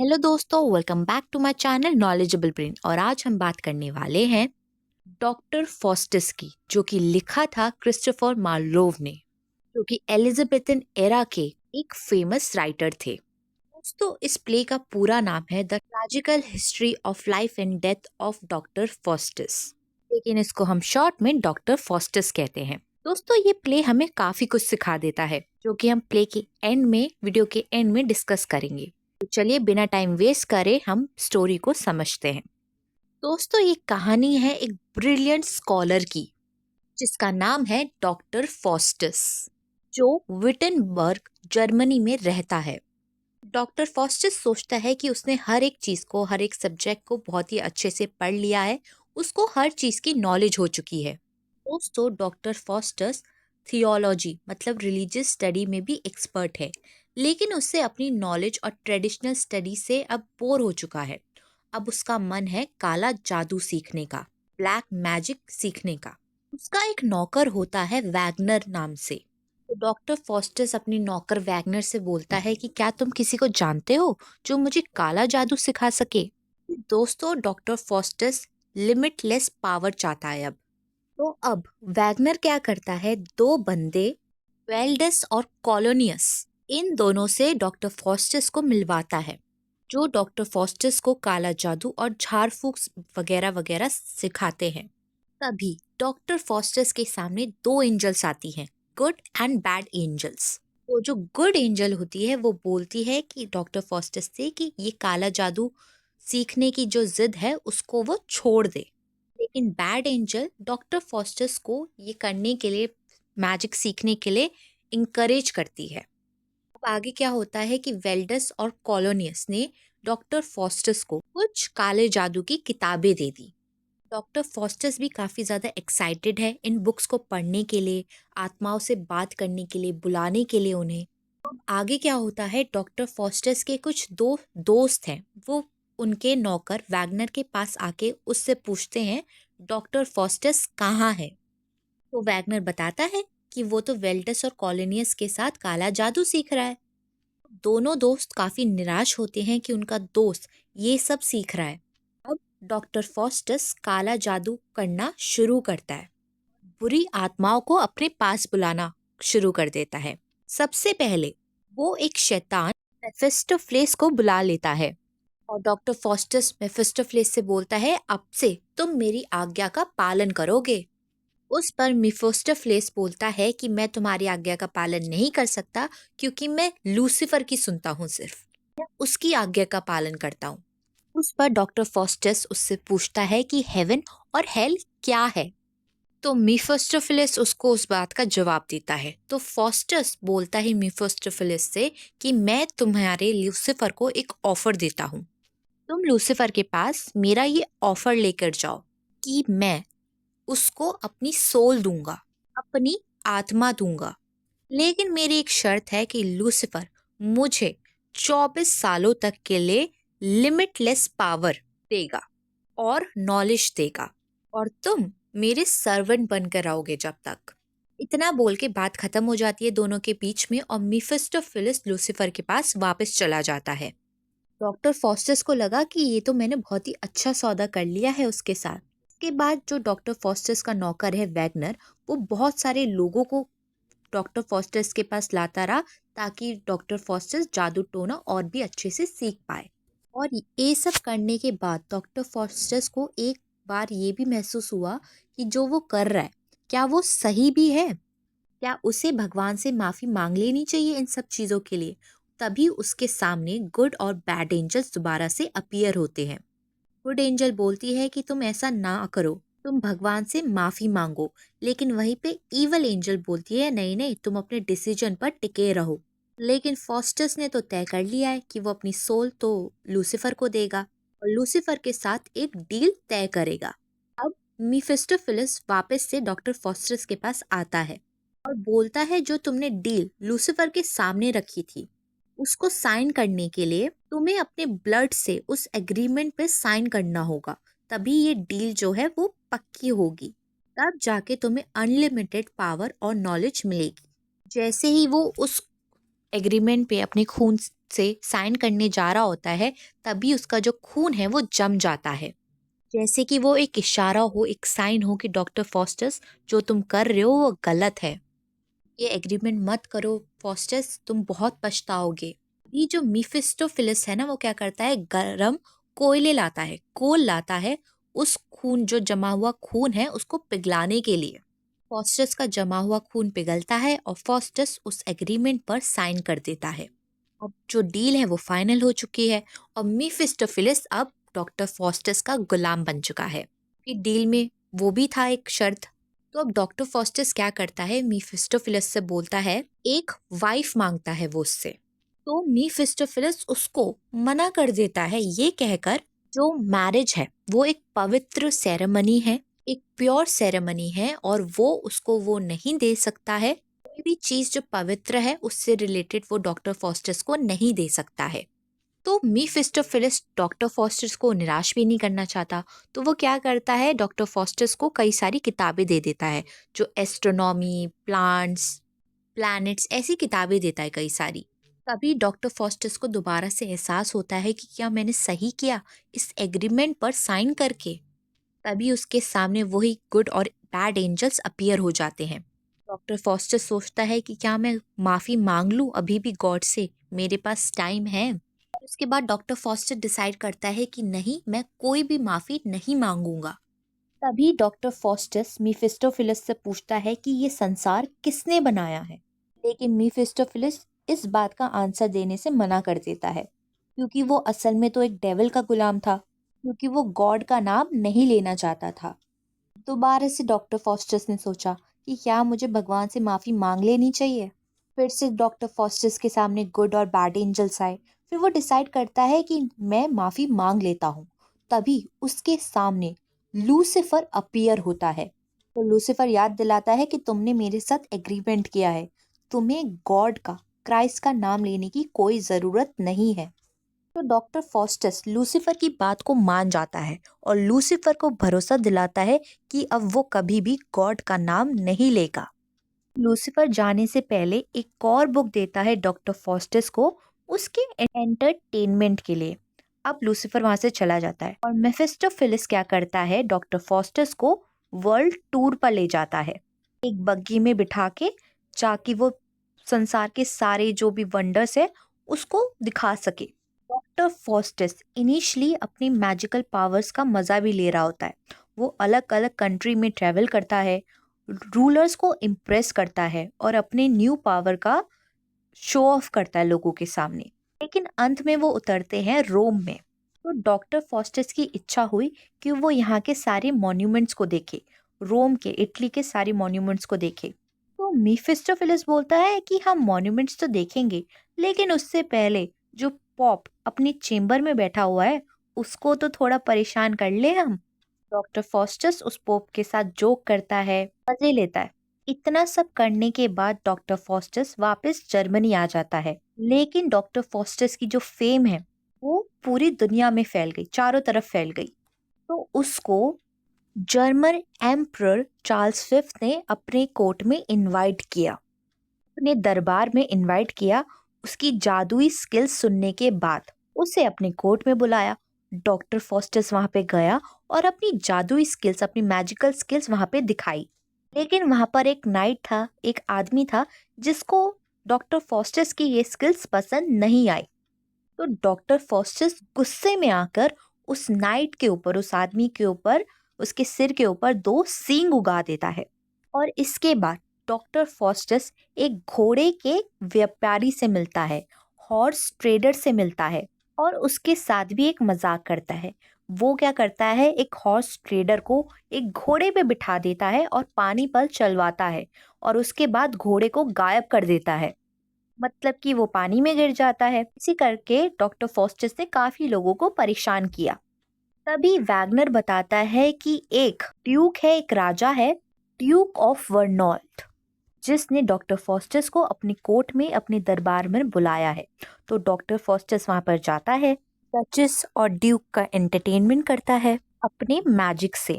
Hello दोस्तों, welcome back to my channel knowledgeable brain. और आज हम बात करने वाले हैं डॉक्टर फॉस्टिस की, जो कि लिखा था क्रिस्टोफर मार्लोव ने, जो कि एलिजाबेथन एरा के एक फेमस राइटर थे। दोस्तों, इस प्ले का पूरा नाम है the tragical history of life and death of doctor Faustus, लेकिन इसको हम शॉर्ट में डॉक्टर फॉस्टिस कहते हैं। दोस्तों, ये प्ले हमें काफी कुछ सिखा देता है, जो कि हम प्ले के एंड में, वीडियो के एंड में डिस्कस करेंगे। तो चलिए बिना टाइम वेस्ट करे हम स्टोरी को समझते हैं। दोस्तों, ये कहानी है एक ब्रिलियंट स्कॉलर की, जिसका नाम है डॉक्टर फॉस्टस, जो विटनबर्ग जर्मनी में रहता है। डॉक्टर फॉस्टस सोचता है कि उसने हर एक चीज को, हर एक सब्जेक्ट को बहुत ही अच्छे से पढ़ लिया है, उसको हर चीज की नॉलेज हो चुकी है। दोस्तों, डॉक्टर फॉस्टस थियोलॉजी मतलब रिलीजियस स्टडी में भी एक्सपर्ट है, लेकिन उससे अपनी नॉलेज और ट्रेडिशनल स्टडी से अब बोर हो चुका है। अब उसका मन है काला जादू सीखने का, ब्लैक मैजिक सीखने का। उसका एक नौकर होता है वैगनर नाम से। तो डॉक्टर फॉस्टस अपनी नौकर वैगनर से बोलता है कि क्या तुम किसी को जानते हो जो मुझे काला जादू सिखा सके। दोस्तों, डॉक्टर फॉस्टस लिमिटलेस पावर चाहता है अब। तो अब वैगनर क्या करता है, दो बंदे वेल्डस और कॉलोनियस, इन दोनों से डॉक्टर फॉस्टस को मिलवाता है, जो डॉक्टर फॉस्टस को काला जादू और झाड़ फूक वगैरह वगैरह सिखाते हैं। तभी डॉक्टर फॉस्टस के सामने दो एंजल्स आती हैं, गुड एंड बैड एंजल्स। तो जो गुड एंजल होती है वो बोलती है कि डॉक्टर फॉस्टस से कि ये काला जादू सीखने की जो जिद है उसको वो छोड़ दे। लेकिन बैड एंजल डॉक्टर फॉस्टस को ये करने के लिए, मैजिक सीखने के लिए इंकरेज करती है। अब आगे क्या होता है कि वेल्डस और कॉलोनियस ने डॉक्टर फॉस्टस को कुछ काले जादू की किताबें दे दी। डॉक्टर फॉस्टस भी काफी ज्यादा एक्साइटेड है इन बुक्स को पढ़ने के लिए, आत्माओं से बात करने के लिए, बुलाने के लिए उन्हें। आगे क्या होता है, डॉक्टर फॉस्टस के कुछ दो दोस्त हैं, वो उनके नौकर वैगनर के पास आके उससे पूछते हैं डॉक्टर फॉस्टस कहाँ है। तो वैगनर बताता है कि वो तो वेल्डस और कॉलोनियस के साथ काला जादू सीख रहा है। दोनों दोस्त काफी निराश होते हैं कि उनका दोस्त ये सब सीख रहा है। अब डॉक्टर फॉस्टस काला जादू करना शुरू करता है, बुरी आत्माओं को अपने पास बुलाना शुरू कर देता है। सबसे पहले वो एक शैतान मेफिस्टोफेलेस को बुला लेता है, और डॉक्टर फॉस्टस मेफिस्टोफेलेस से बोलता है अब से तुम मेरी आज्ञा का पालन करोगे। उस पर मेफिस्टोफेलेस बोलता है कि मैं तुम्हारी आज्ञा का पालन नहीं कर सकता, क्योंकि मैं लूसीफर की सुनता हूँ, सिर्फ मैं उसकी आज्ञा का पालन करता हूँ। उस पर डॉक्टर फॉस्टस उससे पूछता है कि हेवन और हेल क्या है। तो मीफोस्टोफिलिस उसको उस बात का जवाब देता है। तो फॉस्टस बोलता है मीफोस्टोफिलिस से कि मैं तुम्हारे लूसीफर को एक ऑफर देता हूँ, तुम लूसीफर के पास मेरा ये ऑफर लेकर जाओ कि मैं उसको अपनी सोल दूंगा, अपनी आत्मा दूंगा, लेकिन मेरी एक शर्त है कि लूसीफर मुझे 24 सालों तक के लिए लिमिटलेस पावर देगा और नॉलेज देगा, और तुम मेरे सर्वेंट बनकर रहोगे जब तक। इतना बोल के बात खत्म हो जाती है दोनों के बीच में, और मीफिस्टोफेलिस लूसीफर के पास वापस चला जाता है। डॉक्टर फॉस्टस को लगा कि ये तो मैंने बहुत ही अच्छा सौदा कर लिया है उसके साथ। इसके बाद जो डॉक्टर फॉस्टस का नौकर है वैगनर, वो बहुत सारे लोगों को डॉक्टर फॉस्टस के पास लाता रहा, ताकि डॉक्टर फॉस्टस जादू टोना और भी अच्छे से सीख पाए। और ये सब करने के बाद डॉक्टर फॉस्टस को एक बार ये भी महसूस हुआ कि जो वो कर रहा है, क्या वो सही भी है, क्या उसे भगवान से माफी मांग लेनी चाहिए इन सब चीजों के लिए। तभी उसके सामने गुड और बैड एंजल्स दोबारा से अपीयर होते हैं। गुड एंजल बोलती है कि तुम ऐसा ना करो, तुम भगवान से माफी मांगो। लेकिन वहीं पे इवल एंजल बोलती है नहीं नहीं, तुम अपने डिसीजन पर टिके रहो। लेकिन फॉस्टस ने तो तय कर लिया है कि वो अपनी सोल तो लूसीफर को देगा, और लूसीफर के साथ एक डील तय करेगा। अब मीफिस्टोफिलिस वापस से डॉक्टर फॉस्टस के पास आता है और बोलता है जो तुमने डील लूसीफर के सामने रखी थी, उसको साइन करने के लिए तुम्हें अपने ब्लड से उस एग्रीमेंट पे साइन करना होगा, तभी ये डील जो है वो पक्की होगी। तब जाके तुम्हें अनलिमिटेड पावर और नॉलेज मिलेगी। जैसे ही वो उस एग्रीमेंट पे अपने खून से साइन करने जा रहा होता है तभी उसका जो खून है वो जम जाता है, जैसे कि वो एक इशारा हो, एक साइन हो कि डॉक्टर फॉस्टस जो तुम कर रहे हो वो गलत है, ये एग्रीमेंट मत करो फॉस्टस, तुम बहुत पछताओगे। ये जो मीफिस्टोफिलिस है ना वो क्या करता है, गरम कोयले लाता है, कोल लाता है उस खून, जो जमा हुआ खून है उसको पिघलाने के लिए। फॉस्टस का जमा हुआ खून पिघलता है और फॉस्टस उस एग्रीमेंट पर साइन कर देता है। अब जो डील है वो फाइनल हो चुकी है और मीफिस्टोफिलिस अब डॉक्टर फॉस्टस का गुलाम बन चुका है। कि डील में वो भी था एक शर्त। तो अब डॉक्टर फॉस्टस क्या करता है, मीफिस्टोफिलिस से बोलता है, एक वाइफ मांगता है वो उससे। तो मीफिस्टोफिलिस उसको मना कर देता है ये कहकर, जो मैरिज है वो एक पवित्र सेरेमनी है, एक प्योर सेरेमनी है और वो उसको वो नहीं दे सकता है। कोई भी चीज जो पवित्र है उससे रिलेटेड वो डॉक्टर फॉस्टस को नहीं दे सकता है। तो मीफिस्टोफिलिस डॉक्टर फॉस्टस को निराश भी नहीं करना चाहता, तो वो क्या करता है, डॉक्टर फॉस्टस को कई सारी किताबें दे देता है, जो एस्ट्रोनॉमी, प्लांट्स, प्लैनेट्स ऐसी किताबें देता है कई सारी। तभी डॉक्टर फॉस्टस को दोबारा से एहसास होता है कि क्या मैंने सही किया इस एग्रीमेंट पर साइन करके। तभी उसके सामने वही गुड और बैड एंजल्स अपीयर हो जाते हैं। डॉक्टर फॉस्टस सोचता है कि क्या मैं माफ़ी मांग लूँ अभी भी गॉड से, मेरे पास टाइम है। उसके बाद डॉक्टर फॉस्टर डिसाइड करता है कि नहीं, मैं कोई भी माफ़ी नहीं मांगूंगा। तभी डॉक्टर फॉस्टस मीफिस्टोफिलिस से पूछता है कि ये संसार किसने बनाया है, लेकिन मीफिस्टोफिलिस इस बात का आंसर देने से मना कर देता है, क्योंकि वो असल में तो एक डेविल का गुलाम था, क्योंकि वो गॉड का नाम नहीं लेना चाहता था। दोबारा से डॉक्टर फॉस्टस ने सोचा कि क्या मुझे भगवान से माफ़ी मांग लेनी चाहिए। फिर से डॉक्टर फॉस्टस के सामने गुड और बैड एंजल्स आए। फिर वो डिसाइड करता है कि मैं माफ़ी मांग लेता हूँ। तभी उसके सामने लूसीफर अपीयर होता है। तो लूसीफर याद दिलाता है कि तुमने मेरे साथ एग्रीमेंट किया है, तुम्हें गॉड का, क्राइस्ट का नाम लेने की कोई ज़रूरत नहीं है। तो डॉक्टर फॉस्टस लूसीफर की बात को मान जाता है और लूसीफर को भरोसा दिलाता है कि अब वो कभी भी गॉड का नाम नहीं लेगा। लूसीफर जाने से पहले एक और बुक देता है डॉक्टर फॉस्टस को, उसके एंटरटेनमेंट के लिए। अब लूसीफर वहां से चला जाता है और मेफिस्टोफिलिस क्या करता है, डॉक्टर फॉस्टस को वर्ल्ड टूर पर ले जाता है, एक बग्गी में बिठा के, ताकि वो संसार के सारे जो भी वंडर्स है उसको दिखा सके। डॉक्टर फॉस्टस इनिशियली अपनी मैजिकल पावर्स का मज़ा भी ले रहा होता है। वो अलग अलग कंट्री में ट्रैवल करता है, रूलर्स को इम्प्रेस करता है और अपने न्यू पावर का शो ऑफ करता है लोगों के सामने। लेकिन अंत में वो उतरते हैं रोम में। तो डॉक्टर फॉस्टस की इच्छा हुई कि वो यहाँ के सारे मॉन्यूमेंट्स को देखे, रोम के, इटली के सारे मॉन्यूमेंट्स को देखे। तो मीफिस्टोफिलिस बोलता है कि हम मॉन्यूमेंट्स तो देखेंगे, लेकिन उससे पहले जो पॉप अपनी चेम्बर में बैठा हुआ है उसको तो थोड़ा परेशान कर ले हम। डॉक्टर फॉस्टस उस पोप के साथ जोक करता है, मजे लेता है। इतना सब करने के बाद डॉक्टर फॉस्टस वापस जर्मनी आ जाता है, लेकिन डॉक्टर फॉस्टस की जो फेम है वो पूरी दुनिया में फैल गई, चारों तरफ फैल गई। तो उसको जर्मन एम्परर चार्ल्स फिफ्थ ने अपने कोर्ट में इनवाइट किया, अपने दरबार में इनवाइट किया। उसकी जादुई स्किल्स सुनने के बाद उसे अपने कोर्ट में बुलाया। डॉक्टर फॉस्टस वहां पे गया और अपनी जादुई स्किल्स, अपनी मैजिकल स्किल्स वहां पे दिखाई। लेकिन वहां पर एक नाइट था, एक आदमी था जिसको डॉक्टर फॉस्टस की ये स्किल्स पसंद नहीं आई। तो डॉक्टर फॉस्टस गुस्से में आकर उस नाइट के ऊपर, उस आदमी के ऊपर, उसके सिर के ऊपर दो सींग उगा देता है। और इसके बाद डॉक्टर फॉस्टस एक घोड़े के व्यापारी से मिलता है, हॉर्स ट्रेडर से मिलता है और उसके साथ भी एक मजाक करता है। वो क्या करता है, एक हॉर्स ट्रेडर को एक घोड़े पे बिठा देता है और पानी पर चलवाता है और उसके बाद घोड़े को गायब कर देता है, मतलब कि वो पानी में गिर जाता है। इसी करके डॉक्टर फॉस्टस ने काफी लोगों को परेशान किया। तभी वैगनर बताता है कि एक ड्यूक है, एक राजा है, ड्यूक ऑफ वर्नॉल्ट, जिसने डॉक्टर फॉस्टस को अपने कोर्ट में, अपने दरबार में बुलाया है। तो डॉक्टर फॉस्टस वहां पर जाता है, डचेस और ड्यूक का एंटरटेनमेंट करता है अपने मैजिक से।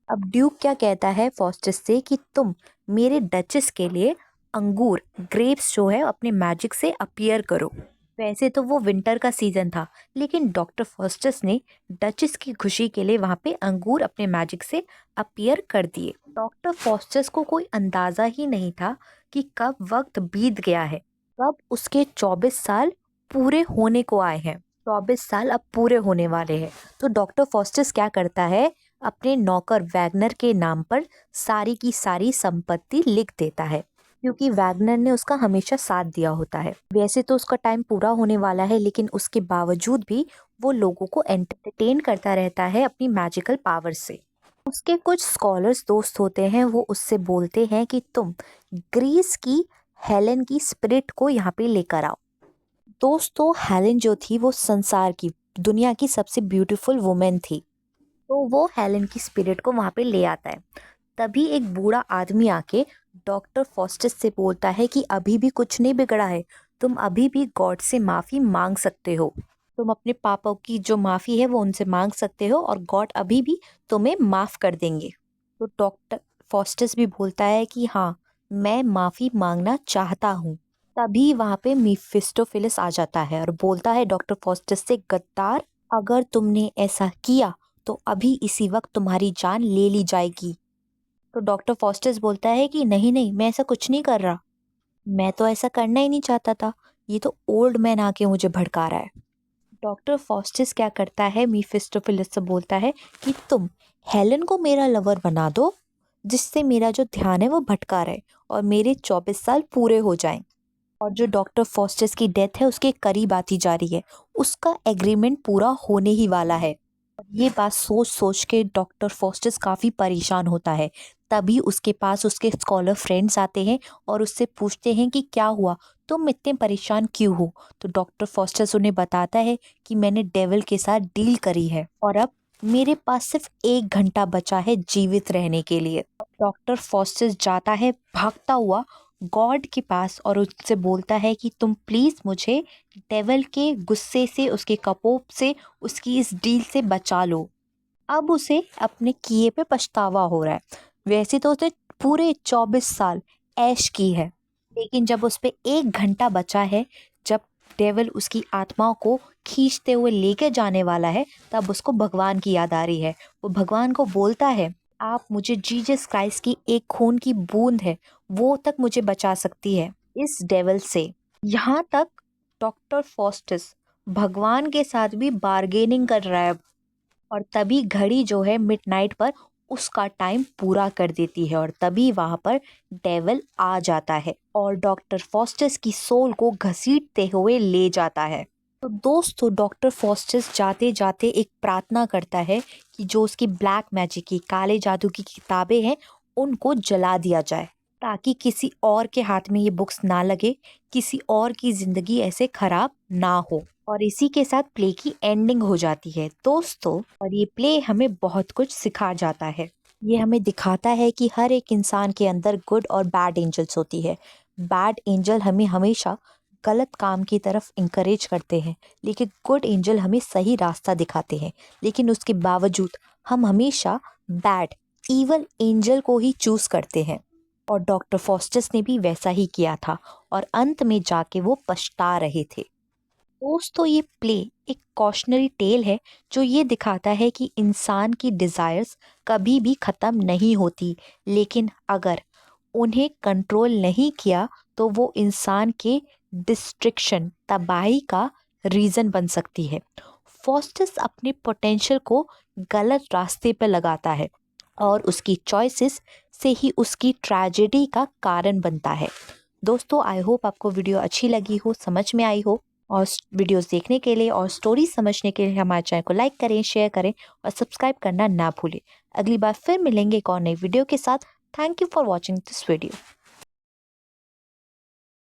अब ड्यूक क्या कहता है फॉस्टस से कि तुम मेरे डचेस के लिए अंगूर, ग्रेप्स जो है, अपने मैजिक से अपीयर करो। वैसे तो वो विंटर का सीजन था, लेकिन डॉक्टर फॉस्टस ने डचेस की खुशी के लिए वहां पे अंगूर अपने मैजिक से अपीयर कर दिए। डॉक्टर फॉस्टस को कोई अंदाजा ही नहीं था कि कब वक्त बीत गया है, कब उसके 24 साल पूरे होने को आए हैं। 24 साल अब पूरे होने वाले हैं। तो डॉक्टर फॉस्टस क्या करता है, अपने नौकर वैगनर के नाम पर सारी की सारी संपत्ति लिख देता है, क्योंकि वैगनर ने उसका हमेशा साथ दिया होता है। वैसे तो उसका टाइम पूरा होने वाला है, लेकिन उसके बावजूद भी वो लोगों को एंटरटेन करता रहता है अपनी मैजिकल पावर से। उसके कुछ स्कॉलर्स दोस्त होते हैं, वो उससे बोलते हैं कि तुम ग्रीस की हेलेन की स्पिरिट को यहाँ पे लेकर आओ। दोस्तों, हेलेन जो थी वो संसार की, दुनिया की सबसे ब्यूटीफुल वुमेन थी। तो वो हेलेन की स्पिरिट को वहाँ पे ले आता है। तभी एक बूढ़ा आदमी आके डॉक्टर फॉस्टस से बोलता है कि अभी भी कुछ नहीं बिगड़ा है, तुम अभी भी गॉड से माफ़ी मांग सकते हो। तुम अपने पापों की जो माफ़ी है वो उनसे मांग सकते हो और गॉड अभी भी तुम्हें माफ़ कर देंगे। तो डॉक्टर फॉस्टस भी बोलता है कि हाँ, मैं माफ़ी मांगना चाहता हूँ। तभी वहाँ पे मीफिस्टोफिलिस आ जाता है और बोलता है डॉक्टर फॉस्टस से, गद्दार, अगर तुमने ऐसा किया तो अभी इसी वक्त तुम्हारी जान ले ली जाएगी। तो डॉक्टर फॉस्टस बोलता है कि नहीं नहीं, मैं ऐसा कुछ नहीं कर रहा, मैं तो ऐसा करना ही नहीं चाहता था, ये तो ओल्ड मैन आके मुझे भड़का रहा है। डॉक्टर फॉस्टस क्या करता है, मीफिस्टोफिलिस से बोलता है कि तुम हेलन को मेरा लवर बना दो, जिससे मेरा जो ध्यान है वो भटका रहे और मेरे 24 साल पूरे हो जाएं। और जो डॉक्टर फॉस्टस की डेथ है उसके करीब आती जा रही है, उसका एग्रीमेंट पूरा होने ही वाला है। ये बात सोच सोच के डॉक्टर फॉस्टस काफ़ी परेशान होता है। तभी उसके पास उसके स्कॉलर फ्रेंड्स आते हैं और उससे पूछते हैं कि क्या हुआ, तुम इतने परेशान क्यों हो। तो डॉक्टर फॉस्टस उन्हें बताता है कि मैंने डेविल के साथ डील करी है और अब मेरे पास सिर्फ 1 घंटा बचा है जीवित रहने के लिए। डॉक्टर फॉस्टस जाता है भागता हुआ गॉड के पास और उससे बोलता है कि तुम प्लीज़ मुझे डेविल के गुस्से से, उसके कपोप से, उसकी इस डील से बचा लो। अब उसे अपने किए पे पछतावा हो रहा है। वैसे तो उसने पूरे 24 साल ऐश की है, लेकिन जब उस पे 1 घंटा बचा है, जब डेविल उसकी आत्माओं को खींचते हुए लेके जाने वाला है, तब उसको भगवान की याद आ रही है। वो भगवान को बोलता है, आप मुझे, जीसस क्राइस्ट की एक खून की बूंद है, वो तक मुझे बचा सकती है इस डेविल से। यहाँ तक डॉक्टर फॉस्टस भगवान के साथ भी बार्गेनिंग कर रहा है और तभी घड़ी जो है मिडनाइट पर उसका टाइम पूरा कर देती है और तभी वहां पर डेविल आ जाता है और डॉक्टर फॉस्टस की सोल को घसीटते हुए ले जाता है। तो दोस्तों, डॉक्टर फॉस्टस जाते जाते एक प्रार्थना करता है कि जो उसकी ब्लैक मैजिक की, काले जादू की किताबें हैं, उनको जला दिया जाए, ताकि किसी और के हाथ में ये बुक्स ना लगे, किसी और की जिंदगी ऐसे खराब ना हो। और इसी के साथ प्ले की एंडिंग हो जाती है दोस्तों। और ये प्ले हमें बहुत कुछ सिखा जाता है। ये हमें दिखाता है कि हर एक इंसान के अंदर गुड और बैड एंजल्स होती है। बैड एंजल हमें हमेशा गलत काम की तरफ इंकरेज करते हैं, लेकिन गुड एंजल हमें सही रास्ता दिखाते हैं। लेकिन उसके बावजूद हम हमेशा बैड, ईवल एंजल को ही चूज करते हैं और डॉक्टर फॉस्टस ने भी वैसा ही किया था और अंत में जाके वो पछता रहे थे। दोस्तों, ये प्ले एक कॉशनरी टेल है जो ये दिखाता है कि इंसान की डिज़ायर्स कभी भी ख़त्म नहीं होती, लेकिन अगर उन्हें कंट्रोल नहीं किया तो वो इंसान के डिस्ट्रक्शन, तबाही का रीज़न बन सकती है। फॉस्टस अपने पोटेंशियल को गलत रास्ते पर लगाता है और उसकी चॉइसेस से ही उसकी ट्रेजेडी का कारण बनता है। दोस्तों, आई होप आपको वीडियो अच्छी लगी हो, समझ में आई हो। और वीडियोस देखने के लिए और स्टोरी समझने के लिए हमारे चैनल को लाइक करें, शेयर करें और सब्सक्राइब करना ना भूलें। अगली बार फिर मिलेंगे एक और नई वीडियो के साथ। Thank you for watching this video.